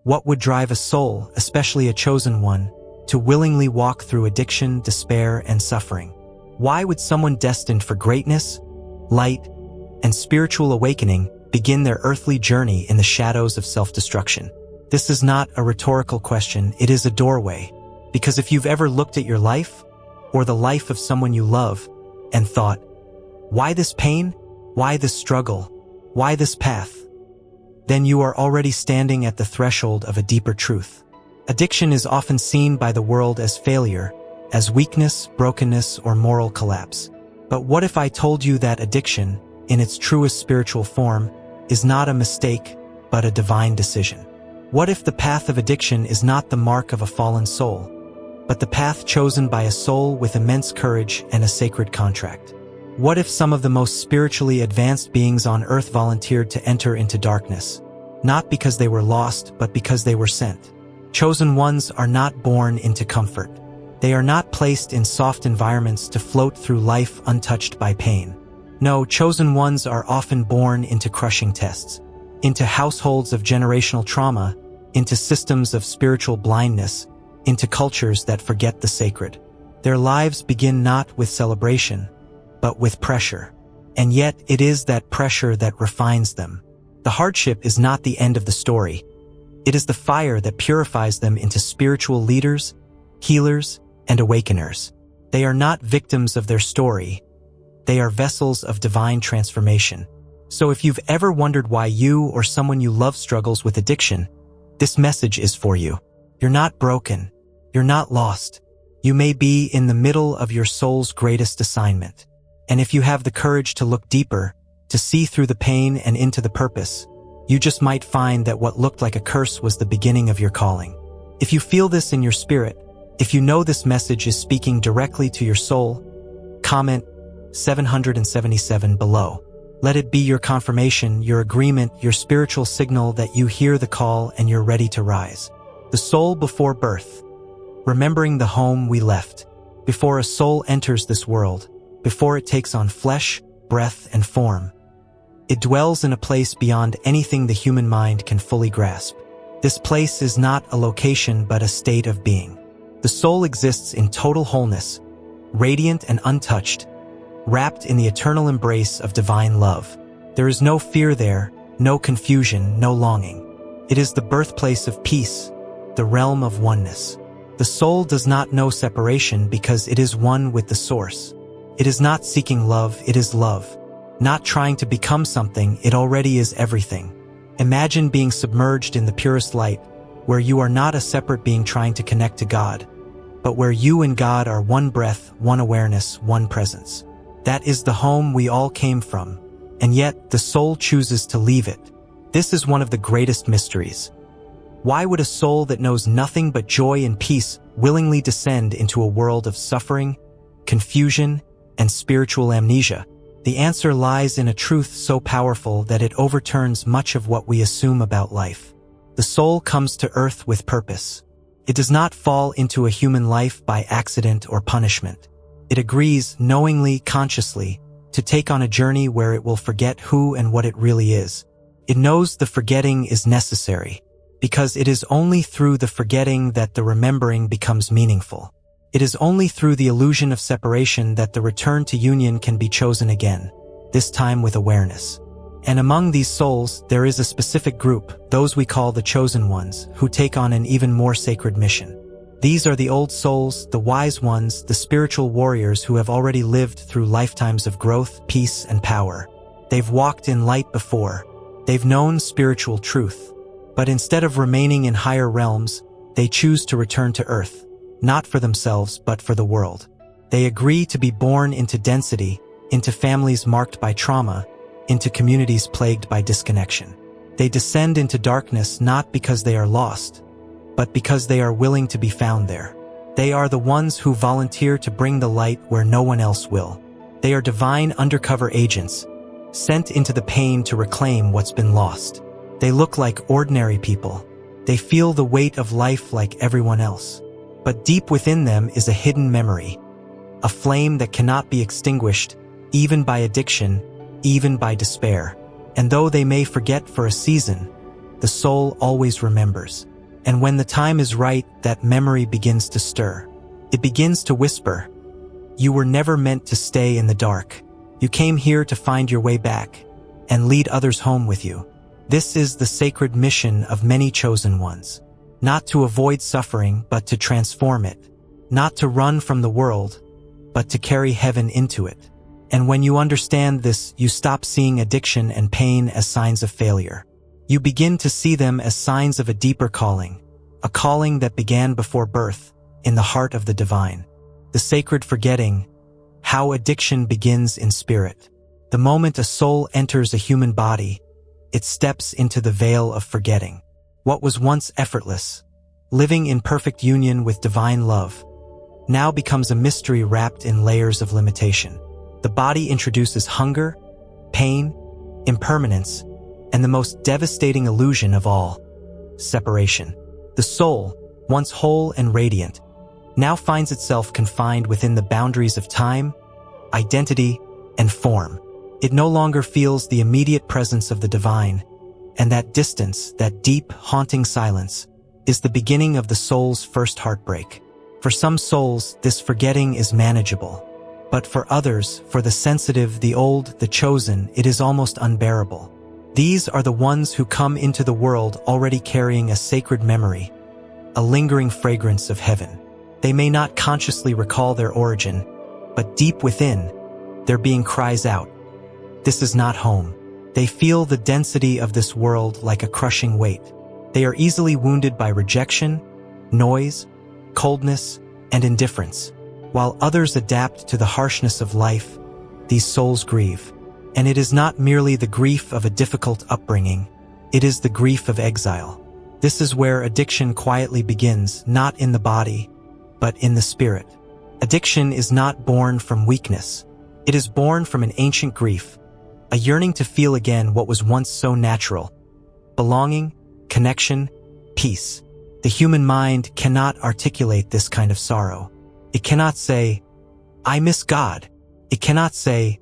What would drive a soul, especially a chosen one, to willingly walk through addiction, despair, and suffering? Why would someone destined for greatness, light, and spiritual awakening begin their earthly journey in the shadows of self-destruction? This is not a rhetorical question, it is a doorway. Because if you've ever looked at your life, or the life of someone you love, and thought, why this pain? Why this struggle? Why this path? Then you are already standing at the threshold of a deeper truth. Addiction is often seen by the world as failure, as weakness, brokenness, or moral collapse. But what if I told you that addiction, in its truest spiritual form, is not a mistake, but a divine decision? What if the path of addiction is not the mark of a fallen soul, but the path chosen by a soul with immense courage and a sacred contract? What if some of the most spiritually advanced beings on earth volunteered to enter into darkness, not because they were lost, but because they were sent? Chosen ones are not born into comfort. They are not placed in soft environments to float through life untouched by pain. No, chosen ones are often born into crushing tests, into households of generational trauma, into systems of spiritual blindness, into cultures that forget the sacred. Their lives begin not with celebration, but with pressure. And yet it is that pressure that refines them. The hardship is not the end of the story. It is the fire that purifies them into spiritual leaders, healers, and awakeners. They are not victims of their story. They are vessels of divine transformation. So if you've ever wondered why you or someone you love struggles with addiction, this message is for you. You're not broken. You're not lost. You may be in the middle of your soul's greatest assignment. And if you have the courage to look deeper, to see through the pain and into the purpose, you just might find that what looked like a curse was the beginning of your calling. If you feel this in your spirit, if you know this message is speaking directly to your soul, comment 777 below. Let it be your confirmation, your agreement, your spiritual signal that you hear the call and you're ready to rise. The soul before birth. Remembering the home we left. Before a soul enters this world, before it takes on flesh, breath, and form, it dwells in a place beyond anything the human mind can fully grasp. This place is not a location but a state of being. The soul exists in total wholeness, radiant and untouched, wrapped in the eternal embrace of divine love. There is no fear there, no confusion, no longing. It is the birthplace of peace, the realm of oneness. The soul does not know separation because it is one with the source. It is not seeking love, it is love. Not trying to become something, it already is everything. Imagine being submerged in the purest light, where you are not a separate being trying to connect to God, but where you and God are one breath, one awareness, one presence. That is the home we all came from, and yet the soul chooses to leave it. This is one of the greatest mysteries. Why would a soul that knows nothing but joy and peace willingly descend into a world of suffering, confusion, and spiritual amnesia? The answer lies in a truth so powerful that it overturns much of what we assume about life. The soul comes to earth with purpose. It does not fall into a human life by accident or punishment. It agrees, knowingly, consciously, to take on a journey where it will forget who and what it really is. It knows the forgetting is necessary, because it is only through the forgetting that the remembering becomes meaningful. It is only through the illusion of separation that the return to union can be chosen again, this time with awareness. And among these souls, there is a specific group, those we call the chosen ones, who take on an even more sacred mission. These are the old souls, the wise ones, the spiritual warriors who have already lived through lifetimes of growth, peace, and power. They've walked in light before. They've known spiritual truth. But instead of remaining in higher realms, they choose to return to earth. Not for themselves, but for the world. They agree to be born into density, into families marked by trauma, into communities plagued by disconnection. They descend into darkness not because they are lost, but because they are willing to be found there. They are the ones who volunteer to bring the light where no one else will. They are divine undercover agents, sent into the pain to reclaim what's been lost. They look like ordinary people. They feel the weight of life like everyone else. But deep within them is a hidden memory, a flame that cannot be extinguished, even by addiction, even by despair. And though they may forget for a season, the soul always remembers. And when the time is right, that memory begins to stir. It begins to whisper, "You were never meant to stay in the dark. You came here to find your way back and lead others home with you." This is the sacred mission of many chosen ones. Not to avoid suffering, but to transform it. Not to run from the world, but to carry heaven into it. And when you understand this, you stop seeing addiction and pain as signs of failure. You begin to see them as signs of a deeper calling, a calling that began before birth, in the heart of the divine. The sacred forgetting, how addiction begins in spirit. The moment a soul enters a human body, it steps into the veil of forgetting. What was once effortless, living in perfect union with divine love, now becomes a mystery wrapped in layers of limitation. The body introduces hunger, pain, impermanence, and the most devastating illusion of all, separation. The soul, once whole and radiant, now finds itself confined within the boundaries of time, identity, and form. It no longer feels the immediate presence of the divine, and that distance, that deep, haunting silence, is the beginning of the soul's first heartbreak. For some souls, this forgetting is manageable. But for others, for the sensitive, the old, the chosen, it is almost unbearable. These are the ones who come into the world already carrying a sacred memory, a lingering fragrance of heaven. They may not consciously recall their origin, but deep within, their being cries out, "This is not home." They feel the density of this world like a crushing weight. They are easily wounded by rejection, noise, coldness, and indifference. While others adapt to the harshness of life, these souls grieve. And it is not merely the grief of a difficult upbringing, it is the grief of exile. This is where addiction quietly begins, not in the body, but in the spirit. Addiction is not born from weakness. It is born from an ancient grief, a yearning to feel again what was once so natural: belonging, connection, peace. The human mind cannot articulate this kind of sorrow. It cannot say, "I miss God." It cannot say,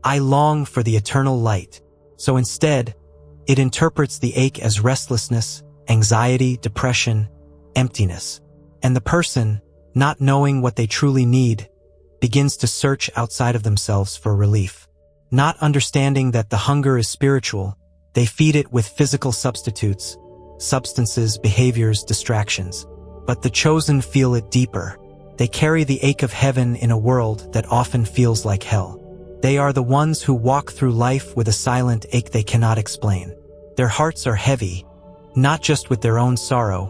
"I long for the eternal light." So instead, it interprets the ache as restlessness, anxiety, depression, emptiness. And the person, not knowing what they truly need, begins to search outside of themselves for relief. Not understanding that the hunger is spiritual, they feed it with physical substitutes, substances, behaviors, distractions. But the chosen feel it deeper. They carry the ache of heaven in a world that often feels like hell. They are the ones who walk through life with a silent ache they cannot explain. Their hearts are heavy, not just with their own sorrow,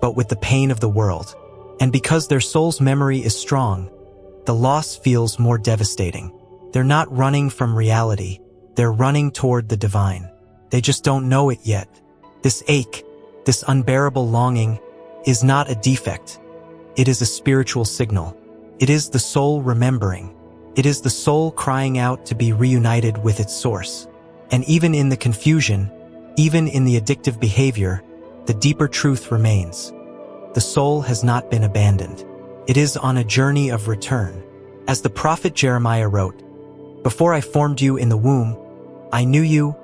but with the pain of the world. And because their soul's memory is strong, the loss feels more devastating. They're not running from reality, they're running toward the divine. They just don't know it yet. This ache, this unbearable longing, is not a defect. It is a spiritual signal. It is the soul remembering. It is the soul crying out to be reunited with its source. And even in the confusion, even in the addictive behavior, the deeper truth remains. The soul has not been abandoned. It is on a journey of return. As the prophet Jeremiah wrote, "Before I formed you in the womb, I knew you."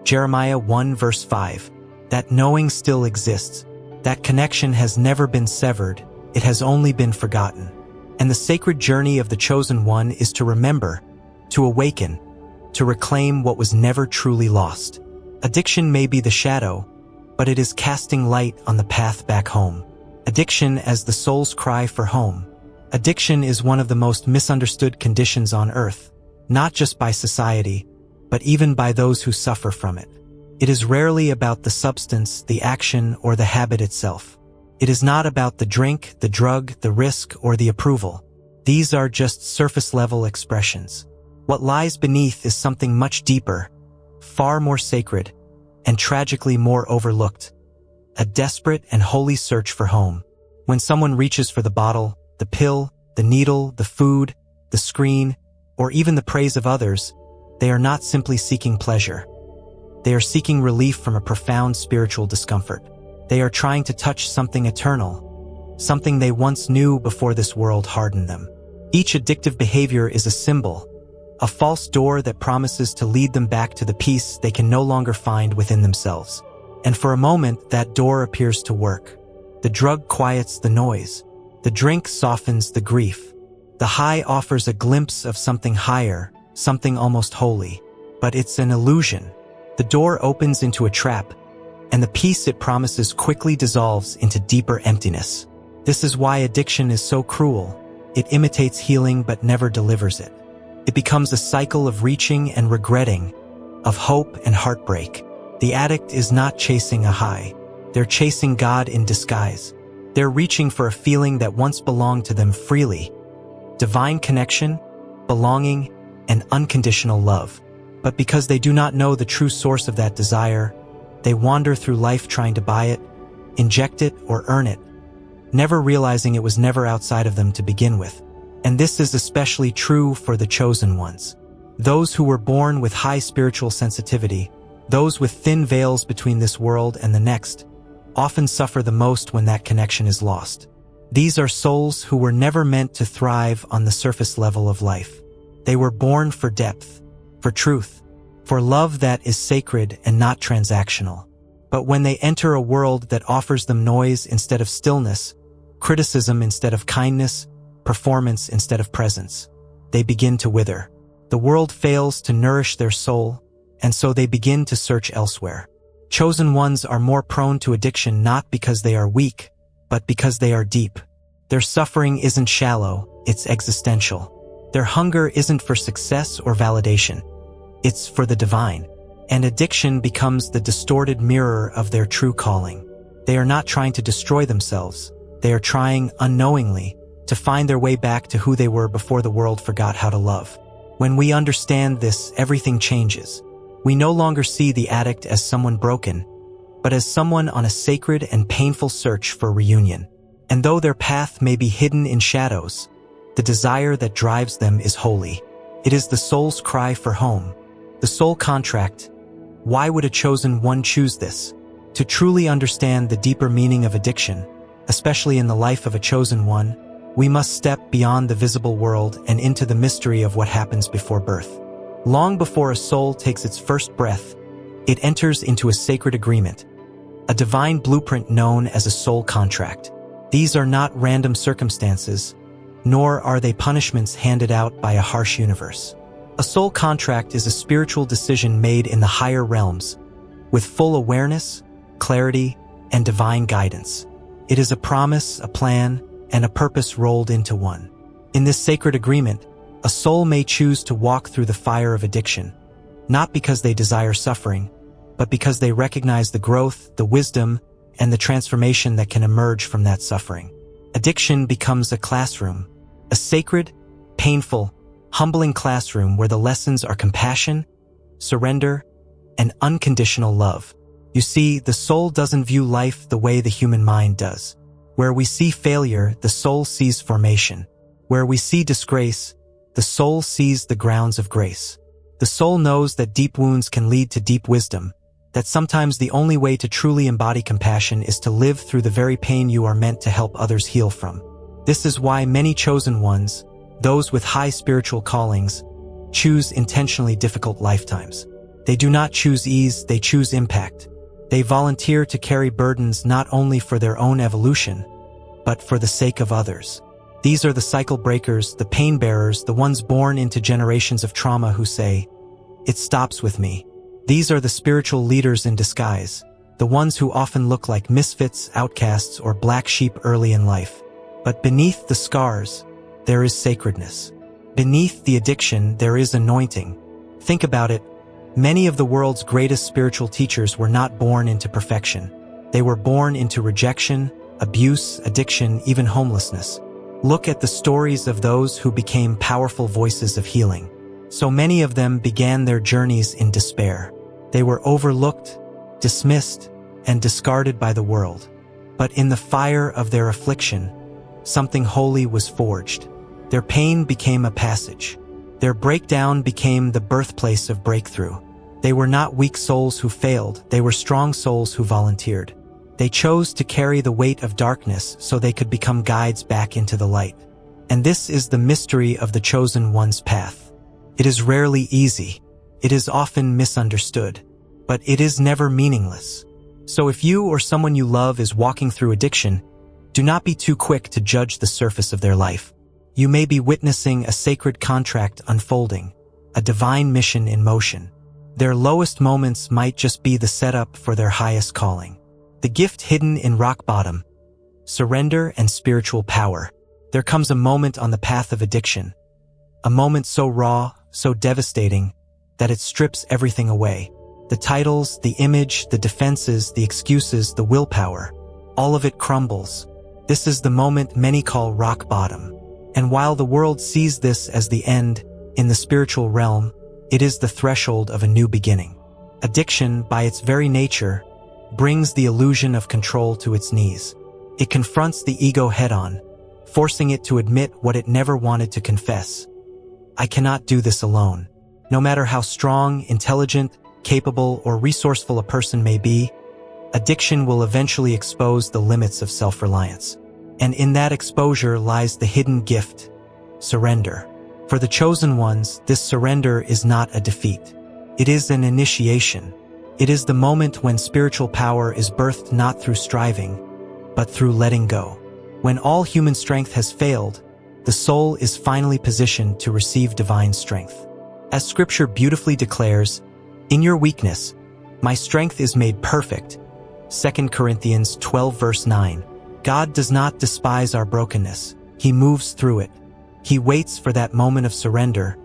Jeremiah 1 verse 5. That knowing still exists. That connection has never been severed. It has only been forgotten. And the sacred journey of the chosen one is to remember, to awaken, to reclaim what was never truly lost. Addiction may be the shadow, but it is casting light on the path back home. Addiction as the soul's cry for home. Addiction is one of the most misunderstood conditions on earth, not just by society, but even by those who suffer from it. It is rarely about the substance, the action, or the habit itself. It is not about the drink, the drug, the risk, or the approval. These are just surface-level expressions. What lies beneath is something much deeper, far more sacred, and tragically more overlooked. A desperate and holy search for home. When someone reaches for the bottle, the pill, the needle, the food, the screen, or even the praise of others, they are not simply seeking pleasure. They are seeking relief from a profound spiritual discomfort. They are trying to touch something eternal, something they once knew before this world hardened them. Each addictive behavior is a symbol, a false door that promises to lead them back to the peace they can no longer find within themselves. And for a moment, that door appears to work. The drug quiets the noise. The drink softens the grief. The high offers a glimpse of something higher, something almost holy. But it's an illusion. The door opens into a trap, and the peace it promises quickly dissolves into deeper emptiness. This is why addiction is so cruel. It imitates healing but never delivers it. It becomes a cycle of reaching and regretting, of hope and heartbreak. The addict is not chasing a high. They're chasing God in disguise. They're reaching for a feeling that once belonged to them freely. Divine connection, belonging, and unconditional love. But because they do not know the true source of that desire, they wander through life trying to buy it, inject it, or earn it, never realizing it was never outside of them to begin with. And this is especially true for the chosen ones. Those who were born with high spiritual sensitivity, those with thin veils between this world and the next, often suffer the most when that connection is lost. These are souls who were never meant to thrive on the surface level of life. They were born for depth, for truth, for love that is sacred and not transactional. But when they enter a world that offers them noise instead of stillness, criticism instead of kindness, performance instead of presence, they begin to wither. The world fails to nourish their soul, and so they begin to search elsewhere. Chosen ones are more prone to addiction not because they are weak, but because they are deep. Their suffering isn't shallow, it's existential. Their hunger isn't for success or validation. It's for the divine. And addiction becomes the distorted mirror of their true calling. They are not trying to destroy themselves. They are trying, unknowingly, to find their way back to who they were before the world forgot how to love. When we understand this, everything changes. We no longer see the addict as someone broken, but as someone on a sacred and painful search for reunion. And though their path may be hidden in shadows, the desire that drives them is holy. It is the soul's cry for home, the soul contract. Why would a chosen one choose this? To truly understand the deeper meaning of addiction, especially in the life of a chosen one, we must step beyond the visible world and into the mystery of what happens before birth. Long before a soul takes its first breath, it enters into a sacred agreement, a divine blueprint known as a soul contract. These are not random circumstances, nor are they punishments handed out by a harsh universe. A soul contract is a spiritual decision made in the higher realms, with full awareness, clarity, and divine guidance. It is a promise, a plan, and a purpose rolled into one. In this sacred agreement, a soul may choose to walk through the fire of addiction, not because they desire suffering, but because they recognize the growth, the wisdom, and the transformation that can emerge from that suffering. Addiction becomes a classroom, a sacred, painful, humbling classroom where the lessons are compassion, surrender, and unconditional love. You see, the soul doesn't view life the way the human mind does. Where we see failure, the soul sees formation. Where we see disgrace, the soul sees the grounds of grace. The soul knows that deep wounds can lead to deep wisdom, that sometimes the only way to truly embody compassion is to live through the very pain you are meant to help others heal from. This is why many chosen ones, those with high spiritual callings, choose intentionally difficult lifetimes. They do not choose ease, they choose impact. They volunteer to carry burdens not only for their own evolution, but for the sake of others. These are the cycle breakers, the pain bearers, the ones born into generations of trauma who say, "It stops with me." These are the spiritual leaders in disguise, the ones who often look like misfits, outcasts, or black sheep early in life. But beneath the scars, there is sacredness. Beneath the addiction, there is anointing. Think about it. Many of the world's greatest spiritual teachers were not born into perfection. They were born into rejection, abuse, addiction, even homelessness. Look at the stories of those who became powerful voices of healing. So many of them began their journeys in despair. They were overlooked, dismissed, and discarded by the world. But in the fire of their affliction, something holy was forged. Their pain became a passage. Their breakdown became the birthplace of breakthrough. They were not weak souls who failed, they were strong souls who volunteered. They chose to carry the weight of darkness so they could become guides back into the light. And this is the mystery of the chosen one's path. It is rarely easy. It is often misunderstood. But it is never meaningless. So if you or someone you love is walking through addiction, do not be too quick to judge the surface of their life. You may be witnessing a sacred contract unfolding, a divine mission in motion. Their lowest moments might just be the setup for their highest calling. The gift hidden in rock bottom, surrender and spiritual power. There comes a moment on the path of addiction, a moment so raw, so devastating, that it strips everything away. The titles, the image, the defenses, the excuses, the willpower, all of it crumbles. This is the moment many call rock bottom. And while the world sees this as the end, in the spiritual realm, it is the threshold of a new beginning. Addiction, by its very nature, brings the illusion of control to its knees. It confronts the ego head-on, forcing it to admit what it never wanted to confess. I cannot do this alone. No matter how strong, intelligent, capable, or resourceful a person may be, addiction will eventually expose the limits of self-reliance. And in that exposure lies the hidden gift, surrender. For the chosen ones, this surrender is not a defeat. It is an initiation. It is the moment when spiritual power is birthed not through striving, but through letting go. When all human strength has failed, the soul is finally positioned to receive divine strength. As Scripture beautifully declares, "In your weakness, my strength is made perfect." 2 Corinthians 12 verse 9. God does not despise our brokenness. He moves through it. He waits for that moment of surrender,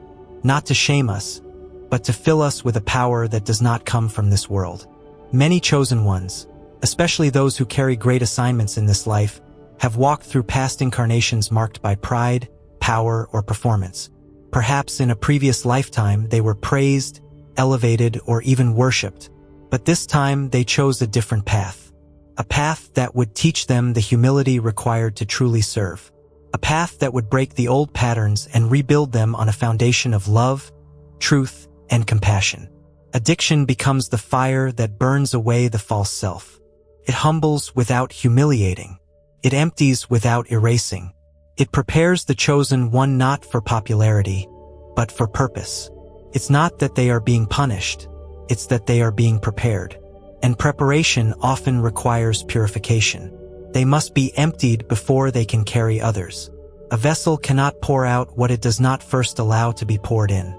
not to shame us, but to fill us with a power that does not come from this world. Many chosen ones, especially those who carry great assignments in this life, have walked through past incarnations marked by pride, power, or performance. Perhaps in a previous lifetime they were praised, elevated, or even worshipped. But this time they chose a different path. A path that would teach them the humility required to truly serve. A path that would break the old patterns and rebuild them on a foundation of love, truth, and compassion. Addiction becomes the fire that burns away the false self. It humbles without humiliating. It empties without erasing. It prepares the chosen one not for popularity, but for purpose. It's not that they are being punished, it's that they are being prepared. And preparation often requires purification. They must be emptied before they can carry others. A vessel cannot pour out what it does not first allow to be poured in.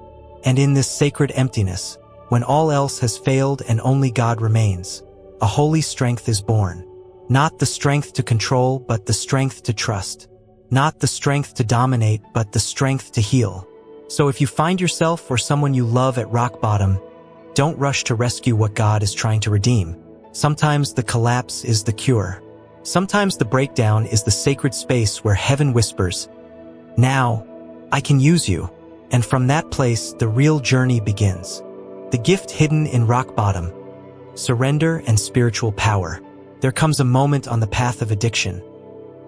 And in this sacred emptiness, when all else has failed and only God remains, a holy strength is born. Not the strength to control, but the strength to trust. Not the strength to dominate, but the strength to heal. So if you find yourself or someone you love at rock bottom, don't rush to rescue what God is trying to redeem. Sometimes the collapse is the cure. Sometimes the breakdown is the sacred space where heaven whispers, "Now, I can use you." And from that place, the real journey begins. The gift hidden in rock bottom, surrender and spiritual power. There comes a moment on the path of addiction,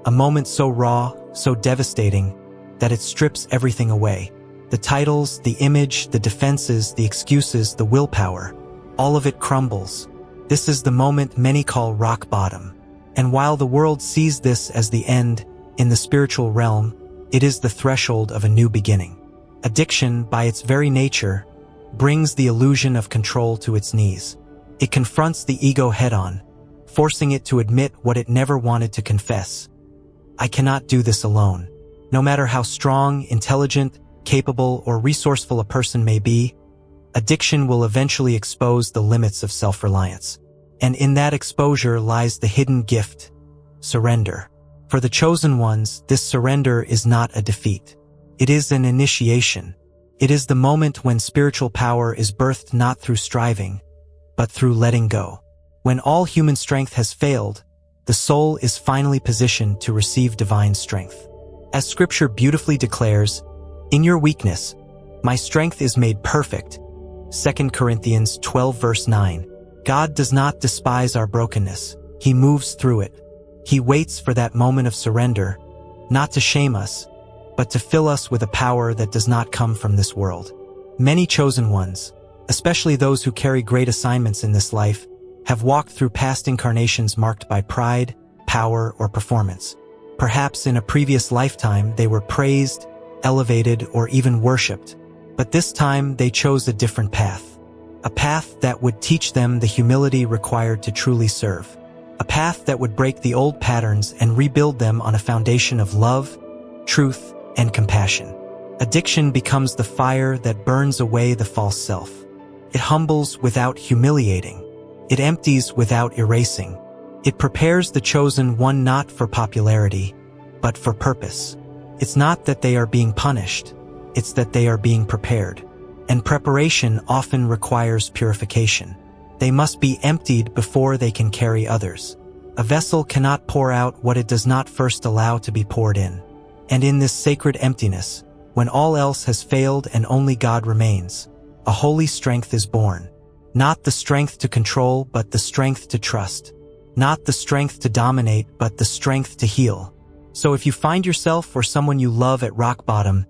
a moment so raw, so devastating, that it strips everything away. The titles, the image, the defenses, the excuses, the willpower, all of it crumbles. This is the moment many call rock bottom. And while the world sees this as the end, in the spiritual realm, it is the threshold of a new beginning. Addiction, by its very nature, brings the illusion of control to its knees. It confronts the ego head-on, forcing it to admit what it never wanted to confess. I cannot do this alone. No matter how strong, intelligent, capable, or resourceful a person may be, addiction will eventually expose the limits of self-reliance. And in that exposure lies the hidden gift, surrender. For the chosen ones, this surrender is not a defeat. It is an initiation. It is the moment when spiritual power is birthed not through striving, but through letting go. When all human strength has failed, the soul is finally positioned to receive divine strength. As Scripture beautifully declares, "In your weakness, my strength is made perfect." 2 Corinthians 12 verse 9. God does not despise our brokenness. He moves through it. He waits for that moment of surrender, not to shame us, but to fill us with a power that does not come from this world. Many chosen ones, especially those who carry great assignments in this life, have walked through past incarnations marked by pride, power, or performance. Perhaps in a previous lifetime they were praised, elevated, or even worshipped. But this time they chose a different path. a path that would teach them the humility required to truly serve, a path that would break the old patterns and rebuild them on a foundation of love, truth, and compassion. Addiction becomes the fire that burns away the false self. It humbles without humiliating. It empties without erasing. It prepares the chosen one not for popularity, but for purpose. It's not that they are being punished, it's that they are being prepared. And preparation often requires purification. They must be emptied before they can carry others. A vessel cannot pour out what it does not first allow to be poured in. And in this sacred emptiness, when all else has failed and only God remains, a holy strength is born. Not the strength to control, but the strength to trust. Not the strength to dominate, but the strength to heal. So if you find yourself or someone you love at rock bottom,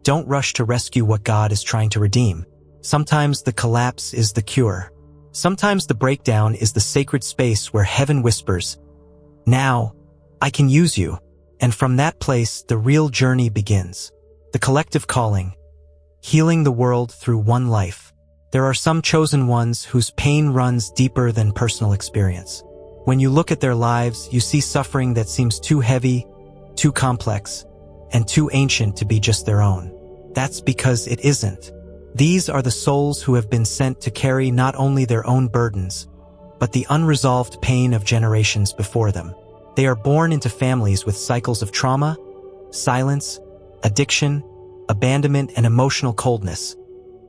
don't rush to rescue what God is trying to redeem. Sometimes the collapse is the cure. Sometimes the breakdown is the sacred space where heaven whispers, "Now, I can use you." And from that place, the real journey begins. The collective calling, healing the world through one life. There are some chosen ones whose pain runs deeper than personal experience. When you look at their lives, you see suffering that seems too heavy, too complex, and too ancient to be just their own. That's because it isn't. These are the souls who have been sent to carry not only their own burdens, but the unresolved pain of generations before them. They are born into families with cycles of trauma, silence, addiction, abandonment, and emotional coldness.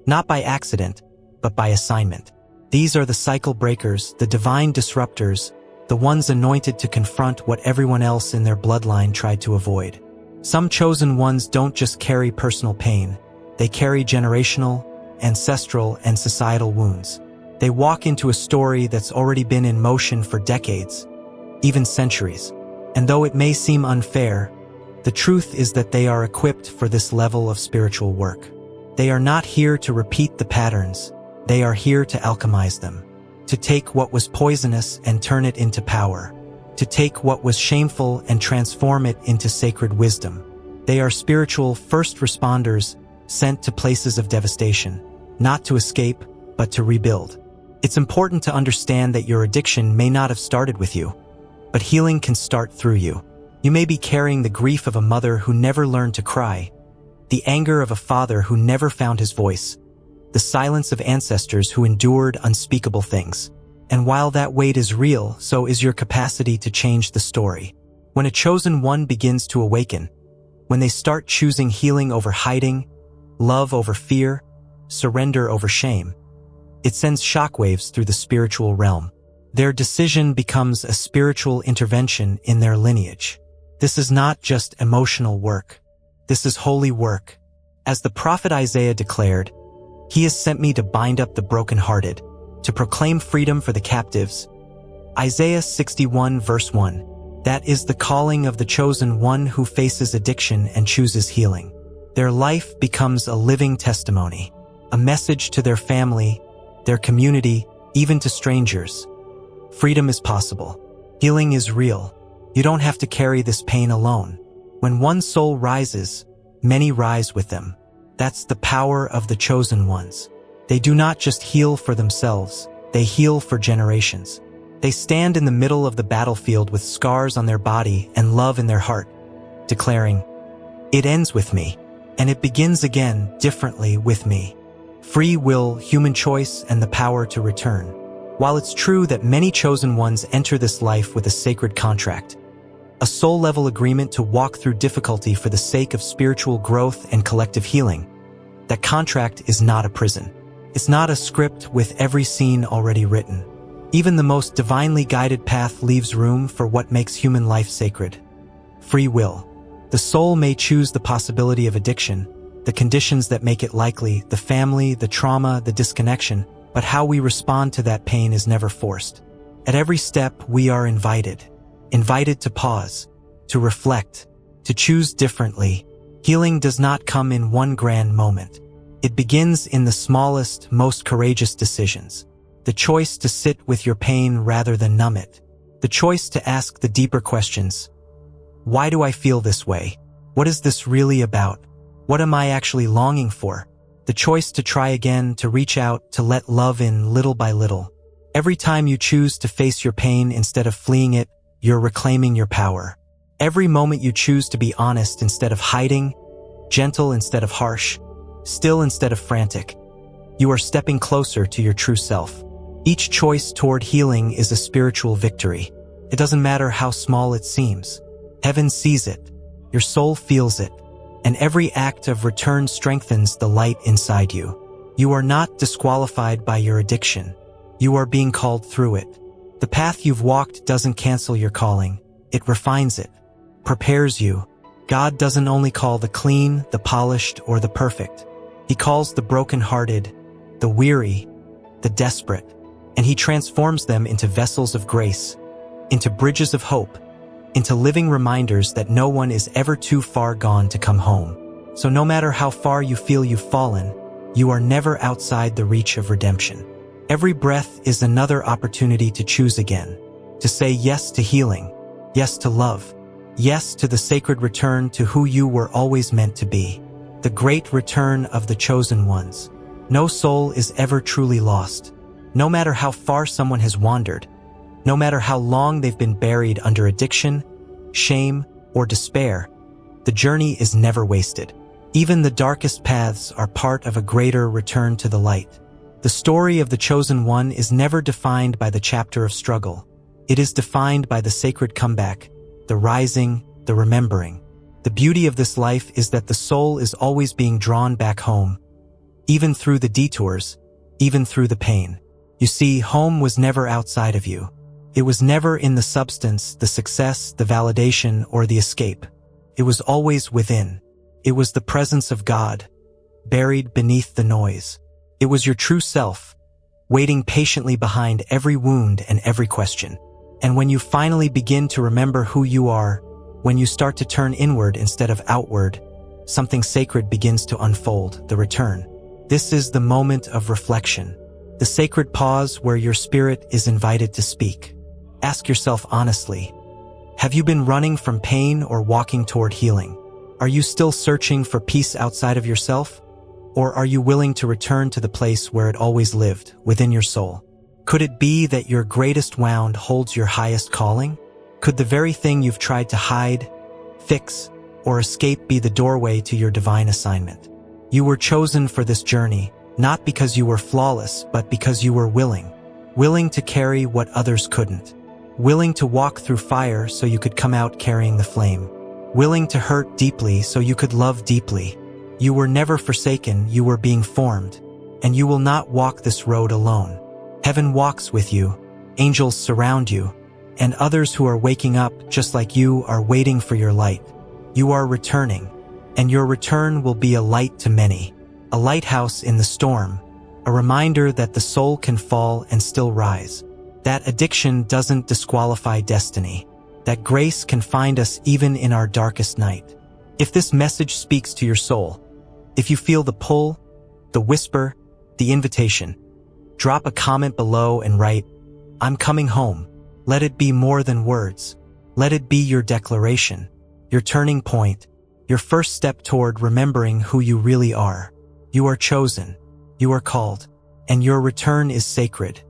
Not by accident, but by assignment. These are the cycle breakers, the divine disruptors, the ones anointed to confront what everyone else in their bloodline tried to avoid. Some chosen ones don't just carry personal pain, they carry generational, ancestral, and societal wounds. They walk into a story that's already been in motion for decades, even centuries. And though it may seem unfair, the truth is that they are equipped for this level of spiritual work. They are not here to repeat the patterns, they are here to alchemize them, to take what was poisonous and turn it into power, to take what was shameful and transform it into sacred wisdom. They are spiritual first responders sent to places of devastation, not to escape, but to rebuild. It's important to understand that your addiction may not have started with you, but healing can start through you. You may be carrying the grief of a mother who never learned to cry, the anger of a father who never found his voice, the silence of ancestors who endured unspeakable things. And while that weight is real, so is your capacity to change the story. When a chosen one begins to awaken, when they start choosing healing over hiding, love over fear, surrender over shame, it sends shockwaves through the spiritual realm. Their decision becomes a spiritual intervention in their lineage. This is not just emotional work. This is holy work. As the prophet Isaiah declared, "He has sent me to bind up the brokenhearted, to proclaim freedom for the captives." Isaiah 61 verse 1. That is the calling of the chosen one who faces addiction and chooses healing. Their life becomes a living testimony, a message to their family, their community, even to strangers. Freedom is possible. Healing is real. You don't have to carry this pain alone. When one soul rises, many rise with them. That's the power of the chosen ones. They do not just heal for themselves, they heal for generations. They stand in the middle of the battlefield with scars on their body and love in their heart, declaring, "It ends with me, and it begins again differently with me." Free will, human choice, and the power to return. While it's true that many chosen ones enter this life with a sacred contract, a soul-level agreement to walk through difficulty for the sake of spiritual growth and collective healing, that contract is not a prison. It's not a script with every scene already written. Even the most divinely guided path leaves room for what makes human life sacred. Free will. The soul may choose the possibility of addiction, the conditions that make it likely, the family, the trauma, the disconnection, but how we respond to that pain is never forced. At every step, we are invited to pause, to reflect, to choose differently. Healing does not come in one grand moment. It begins in the smallest, most courageous decisions. The choice to sit with your pain rather than numb it. The choice to ask the deeper questions. Why do I feel this way? What is this really about? What am I actually longing for? The choice to try again, to reach out, to let love in little by little. Every time you choose to face your pain instead of fleeing it, you're reclaiming your power. Every moment you choose to be honest instead of hiding, gentle instead of harsh, still instead of frantic, you are stepping closer to your true self. Each choice toward healing is a spiritual victory. It doesn't matter how small it seems. Heaven sees it, your soul feels it, and every act of return strengthens the light inside you. You are not disqualified by your addiction. You are being called through it. The path you've walked doesn't cancel your calling. It refines it, prepares you. God doesn't only call the clean, the polished, or the perfect. He calls the broken-hearted, the weary, the desperate, and He transforms them into vessels of grace, into bridges of hope, into living reminders that no one is ever too far gone to come home. So no matter how far you feel you've fallen, you are never outside the reach of redemption. Every breath is another opportunity to choose again, to say yes to healing, yes to love, yes to the sacred return to who you were always meant to be, the great return of the chosen ones. No soul is ever truly lost. No matter how far someone has wandered, no matter how long they've been buried under addiction, shame, or despair, the journey is never wasted. Even the darkest paths are part of a greater return to the light. The story of the chosen one is never defined by the chapter of struggle. It is defined by the sacred comeback, the rising, the remembering. The beauty of this life is that the soul is always being drawn back home, even through the detours, even through the pain. You see, home was never outside of you. It was never in the substance, the success, the validation, or the escape. It was always within. It was the presence of God, buried beneath the noise. It was your true self, waiting patiently behind every wound and every question. And when you finally begin to remember who you are, when you start to turn inward instead of outward, something sacred begins to unfold, the return. This is the moment of reflection, the sacred pause where your spirit is invited to speak. Ask yourself honestly, have you been running from pain or walking toward healing? Are you still searching for peace outside of yourself? Or are you willing to return to the place where it always lived, within your soul? Could it be that your greatest wound holds your highest calling? Could the very thing you've tried to hide, fix, or escape be the doorway to your divine assignment? You were chosen for this journey, not because you were flawless, but because you were willing to carry what others couldn't. Willing to walk through fire so you could come out carrying the flame. Willing to hurt deeply so you could love deeply. You were never forsaken, you were being formed. And you will not walk this road alone. Heaven walks with you, angels surround you, and others who are waking up just like you are waiting for your light. You are returning, and your return will be a light to many, a lighthouse in the storm, a reminder that the soul can fall and still rise. That addiction doesn't disqualify destiny, that grace can find us even in our darkest night. If this message speaks to your soul, if you feel the pull, the whisper, the invitation, drop a comment below and write, "I'm coming home." Let it be more than words. Let it be your declaration, your turning point, your first step toward remembering who you really are. You are chosen, you are called, and your return is sacred.